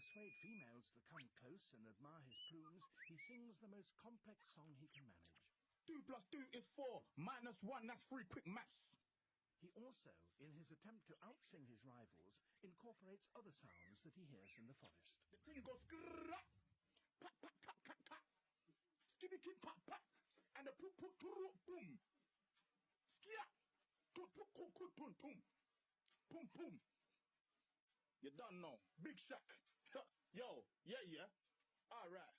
persuade females to come close and admire his plumes, he sings the most complex song he can manage. 2 + 2 is 4, -1, that's 3, quick maths. He also, in his attempt to outsing his rivals, incorporates other sounds that he hears in the forest. The thing goes grrrr, pat, pat, pat, pat, pat. Skibby king pat, pat. And the poop, poop, poop, boom. Skia. Poop, poop, poop, poop, boom, boom. Boom, boom. You done know. Big Shaq. Yo, yeah. All right.